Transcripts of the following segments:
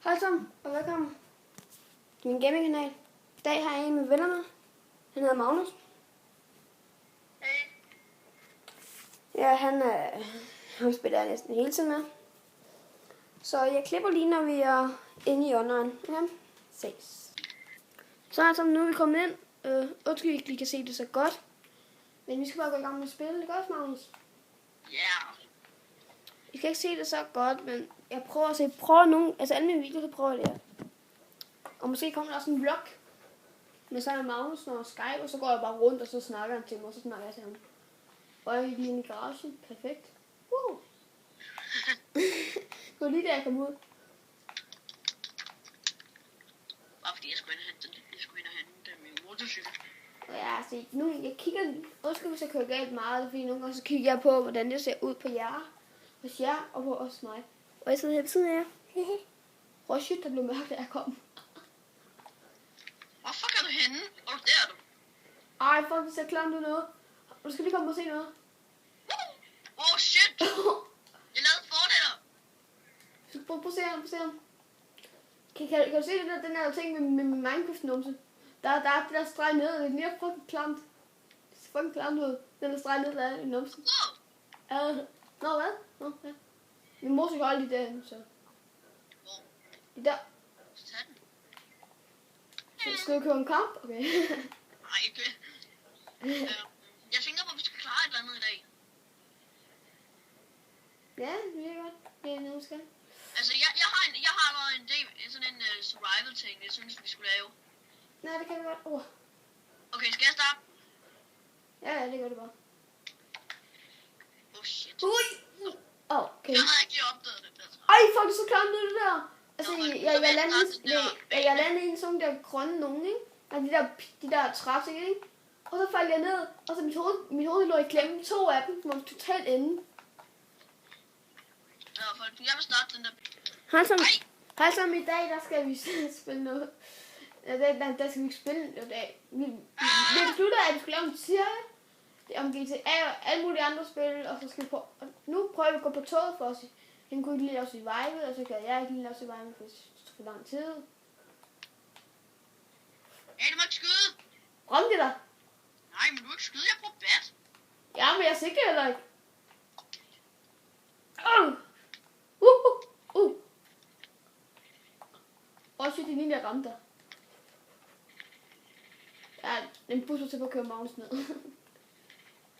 Hej sammen, og velkommen til min gamingkanal. I dag har jeg en af mine venner med. Han hedder Magnus. Hej. Ja, han spiller jeg næsten hele tiden med. Så jeg klipper lige, når vi er inde i online. Okay? Ses. Så altså, nu er vi kommet ind. Undskyld, ikke lige kan se det så godt. Men vi skal bare gå i gang med at spille. Det gør også, Magnus. Ja. Yeah. I kan ikke se det så godt, men jeg prøver at se. Alle mine videoer, så prøver jeg det. Og måske kommer der også en vlog med sammen med Magnus og Skype, og så går jeg bare rundt, og så snakker han til mig, og så snakker jeg til ham. Og jeg er lige inde i garagen. Perfekt. Wow. Det var lige da jeg kom ud. Bare fordi jeg skulle ind og hente min motorcykel. Og jeg kigger, undskyld hvis jeg kører galt meget, fordi nogle gange så kigger jeg på, hvordan det ser ud på jer, hos jer og på os mig. Og jeg sidder her ved siden af jer. Åh shit, der blev mørkt, da jeg kom. Hvor fuck er du henne? Hvor er du der, du? Ej, fuck, det ser klamt ud noget. Du skal lige komme og se noget. Oh shit! Jeg lavede fordeler! Prøv at se ham. Kan du se den her ting med Minecraft-numse? Der er det der streg ned, det er mere fucking klamt. Det ser fucking klamt ud. Den der streg ned, der er i numsen. Nå, hvad? Nå, ja. Min mor skal holde lige derhen, så. Hvor? Lige der. Tag den. Så skal du køre en kamp? Okay. Nej, ikke. Jeg tænker på, at vi skal klare et eller andet i dag. Ja, det er godt. Det er noget, skal. Altså, jeg har noget en idé, sådan en survival ting, jeg synes, vi skulle lave. Nej, det kan vi godt. Okay, skal jeg starte? Ja, det gør det bare. Oh shit. Ui! Okay. Jeg havde ikke lige opdaget det der. Ej, fuck, det er så klamt ud, det der. Altså, Nå, jeg landede i en sådan der grønne nogen, ikke? Og de der træting, ikke? Og så faldt jeg ned, og så mit hoved lå i klemme. 2 af dem var totalt inde. Ja, folk, jeg vil starte den der. Hej sammen, i dag, der skal vi spille noget. Der skal vi ikke spille noget af. Vi beslutter, at vi skal lave en serie om GTA og alle mulige andre spil, og så skal vi prøve. Nu prøver vi at gå på toget for os. Han kunne ikke lige lave survival, og så kan jeg ikke lige lave survival for lang tid. Hey, du må ikke skyde! Ramte det dig? Nej, men du må ikke skyde, jeg bruger bat. Ja, men jeg sigter heller ikke. Shit, det er lige, jeg ramte dig. Ja, den bus var til at køre Magnus ned.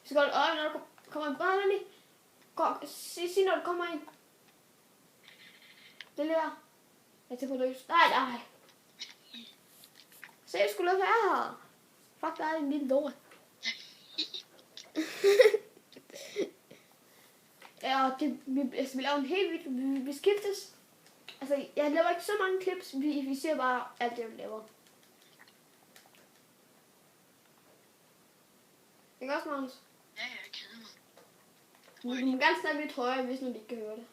Vi skal holde øje, når du kommer ind. Bare lige. Sig, når du kommer ind. Det der. Jeg tænker på løs. Nej. Se, jeg skulle være her. Fuck, der er en lille lort. Ja, vi laver en hel video. Vi skiftes. Altså, jeg laver ikke så mange clips. Vi ser bare alt det, vi laver. Ikke også, Magnus? Ja, jeg keder mig. Du må gerne snakke lidt højere, hvis nu de ikke kan høre det.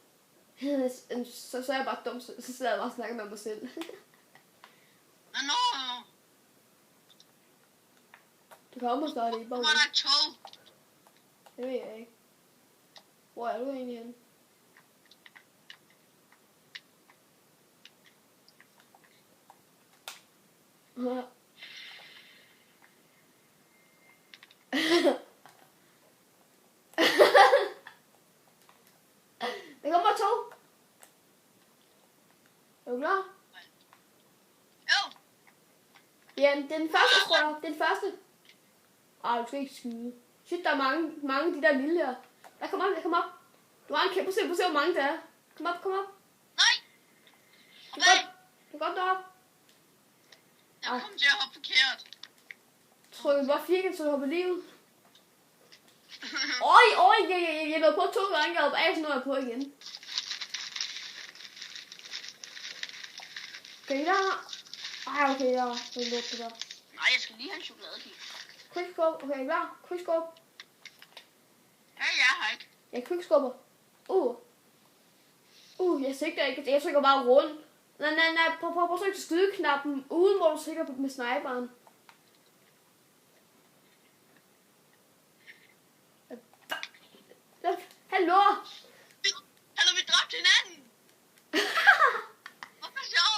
Så er jeg bare dum, så sidder jeg bare og snakker med mig selv. Nå. Du kommer snart i. Hvor var der et tog? Det ved jeg ikke. Hvor er du egentlig henne? Ja. Der kommer 2. Er du klar? Jo. Ja, den første, tror jeg. Den første. Ej, du skal ikke skyde. Shit, der er mange af de der lille her. Der kom op. Du har en kæmpe, prøv at se, hvor mange der er. Kom op. Nej. Du kan godt derop. Jeg kom til at hoppe forkert. Tryk bare firkant, så du hopper lige ud. Oj, jeg nåede på 2 gange, jeg hoppede af, så nu er jeg på igen. Okay, der. Ej, okay, der. Det er lidt det der. Nej, jeg skal lige have en chokoladekig. Quickscope, okay, klar. Quickscope. Ja, jeg har ikke. Jeg quickskubber. Jeg sigter ikke. Jeg trykker bare rundt. Nej. Prøv at trykke skydeknappen, uden hvor du sigter med sniperen. Hallo? Hallo, vi dræbte hinanden. Hvorfor sjov?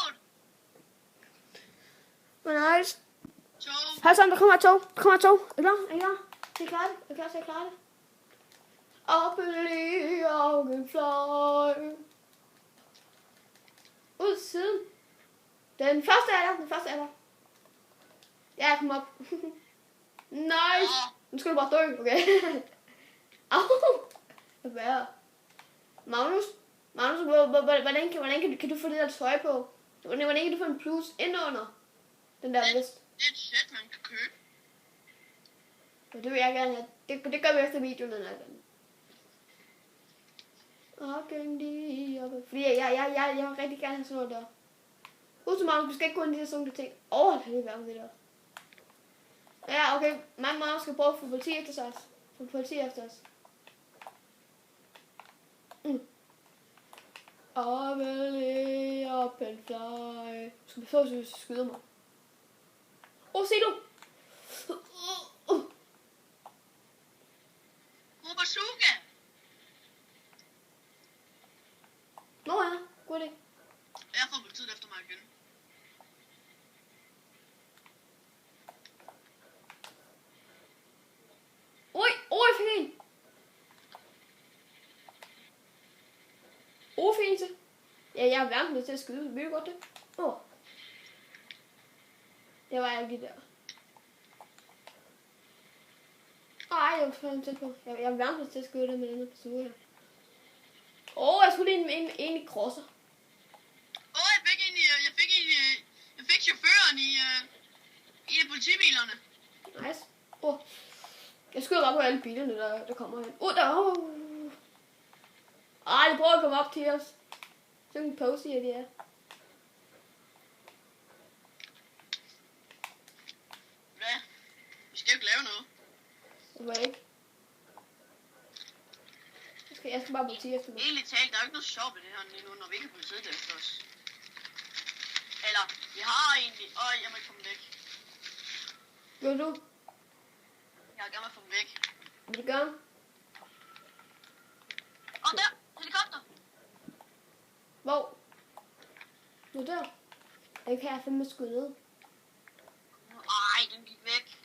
Hold sammen, der kommer et tog. Der kommer et tog. Er I klar? Er I klar? Er I klar? Er I klar til at klare det? Up in the ocean fly. Ud til siden. Den første er der. Den første er der. Ja, jeg kom op. Nice. Nu skal du bare dø, okay? Au. Hvad er det? Magnus, hvordan kan du få det der tøj på? Hvordan kan du få en plus ind under den der vest? Det er et sæt, man kan købe. Ja, det vil jeg gerne have. Det gør vi efter videoen. Fordi jeg vil rigtig gerne have sådan noget der. Husk så Magnus, du skal ikke gå ind i de sådan ting. Det er værd det der. Ja, okay. Magnus skal prøve at få politi efter os. Få politi efter os. Up and fly. Du skal bestå, hvis du skyder mig. Se du! Bazooka! Nå ja, god idé. Jeg får politiet efter mig igen. Jeg fik en! Fint. Ja, jeg er verdens til at skyde. Vil du godt det? Det var jeg lige der. Jeg var fandme tæt på. Jeg er verdens til at skyde det med den her bazooka her. Jeg skulle lige en i krosser. Jeg fik chaufføren i en af politibilerne. Nice. Jeg skyder bare på alle bilerne, der kommer hen. De prøver at komme op til os. Sådan en pose, siger de er. Hvad? Vi skal jo ikke lave noget. Hvorfor ikke? Jeg skal bare politi efter mig. Egentlig talt, der er jo ikke noget sjovt i det her lige nu, når vi ikke har politiet efter os. Eller, vi har egentlig... jeg må ikke få dem væk. Gør du? Jeg har gerne få dem væk. Vil du gøre? Der! Helikopter! Hvor? Nu der. Den kan jeg fandme skyde ned. Den gik væk.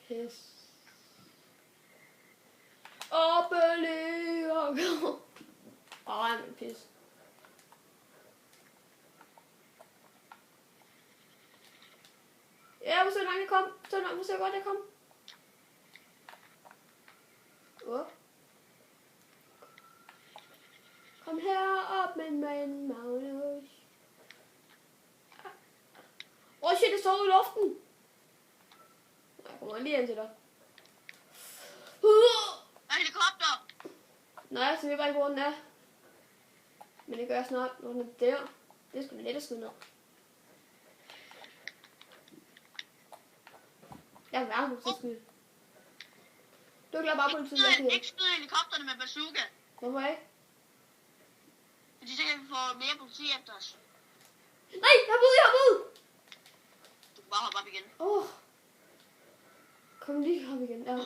Pis. Men pis. Ja, hvor så langt jeg kom. Så langt, hvor så godt jeg kom. Kom herop med min Magnus. Shit, det står i luften. Jeg kommer lige ind til dig. Helikopter! Nej, så ved bare ikke, hvor den er. Men det gør jeg snart, når den er der. Det er sgu da let at skyde ned. Jeg er verdens til at skyde. Du klarer bare på den side. Ikke skyde helikopterne med bazooka. Hvorfor ikke? Fordi så kan vi få mere politi efter os. Nej, jeg har bud! Du kan bare hoppe op igen. Kom lige op igen. Ja.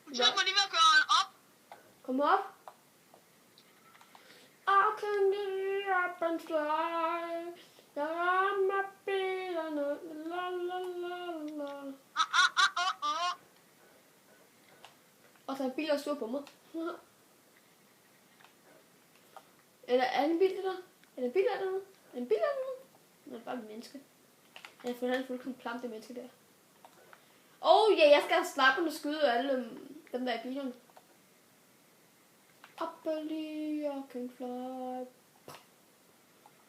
Politiet må lige ved at køre op. Kom op. I can get up and fly. I'm a bit on la la la la. Og så er en bil, der står på mig. Eller er det en bil, der? Er det en bil, der? Er det en bil, der? Det er bare et menneske. Jeg har fundet fuldkommen klamt det menneske der. Jeg skal slappe og skyde alle dem der i bilerne. Up and I can fly.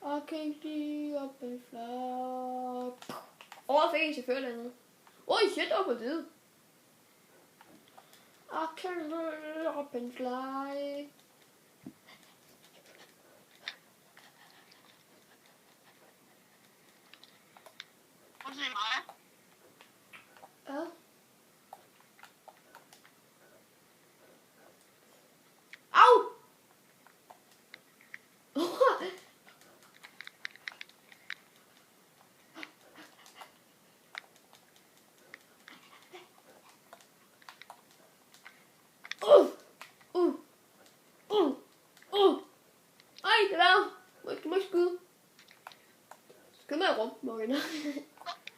I can be up and fly. Jeg fik en chauffør dernede. Shit, der var på det. I can up and fly. Prøv at se mig. Ja. Au! Morgan.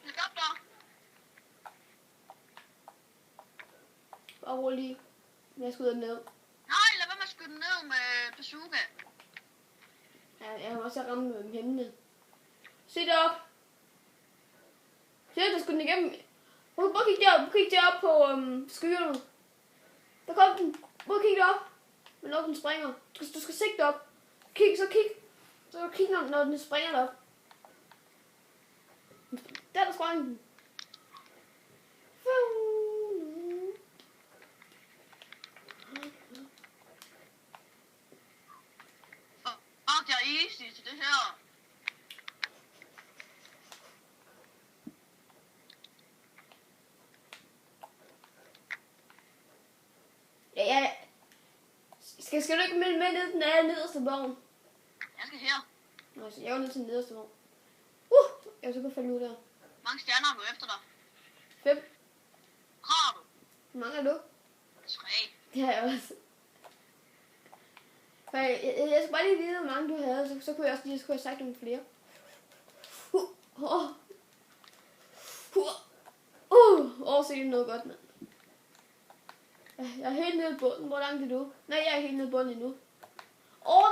Helikopter. Bare rolig. Jeg skal ud og ned. Nej, lad være med at skyde den ned med bazooka. Ja, jeg har også ramt med hændene. Se det op. Se, der skulle den igennem. Prøv at kigge derop. Kig derop på skyerne. Der kom den. Prøv at kigge derop. Hvornår den springer. Du skal sigte op. Kig. Så kig, når den springer derop. Der sprang den. Fuck, jeg er easy til det her. Ja. Skal du ikke med ned den nederste vogn? Jeg skal her. Nå, så jeg er ned til den nederste vogn. Jeg er så godt falde ud der. Hvor mange stjerner har du efter dig? 5. Har du? Hvor mange er du? 3. Det har jeg også. For jeg skal bare lige vide, hvor mange du havde, så kunne jeg også lige have sagt nogle flere. Se, det er noget godt, mand. Jeg er helt nede i bunden. Hvor langt er du? Nej, jeg er helt nede i bunden endnu.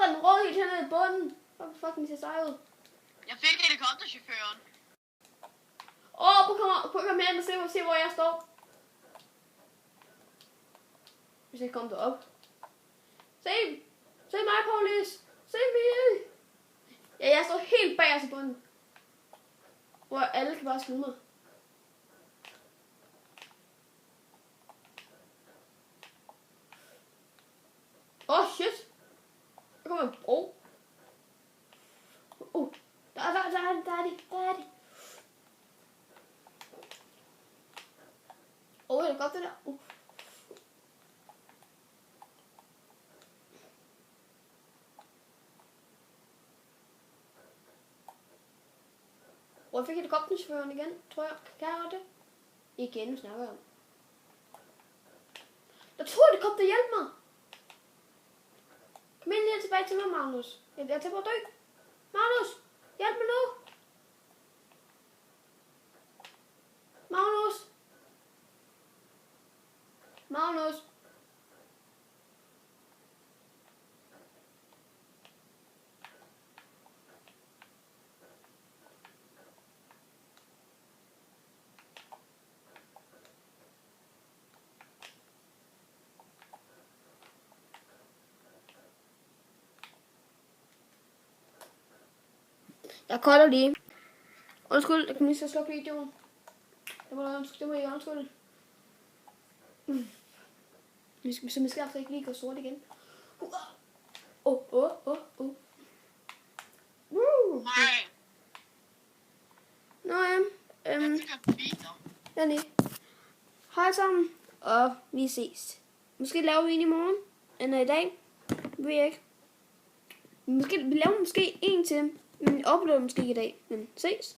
Den rød helt hernede i bunden. Hvor fucking ser sej ud. Jeg fik helikopterchaufføren. Prøv at komme hen og se, hvor jeg står. Hvis jeg kommer derop. Se mig, Paulis. Se mig. Ja, jeg står helt bag os i bunden. Hvor alle kan bare skyde mig. Shit. Der kommer en bro. Der er de. Det er godt det der. Jeg fik helikopterchaufføren igen, tror jeg. Kan jeg det? Igen snakker jeg om. Der tror helikopter hjælp mig. Kom ind lige tilbage til mig, Magnus. Jeg er til på at dø. Magnus, hjælp mig nu. Magnus. Jeg kolder lige. Undskyld, jeg kan lige så slukke videoen. Det må jeg undskylde. Så vi skal altså ikke lige gå sort igen. Nej. Nå ja. Jeg tykker biler. Ja, nej. Hej sammen, og vi ses. Måske laver vi en i morgen, eller i dag. Ved jeg ikke. Vi laver måske en til, men uploader måske ikke i dag. Men ses.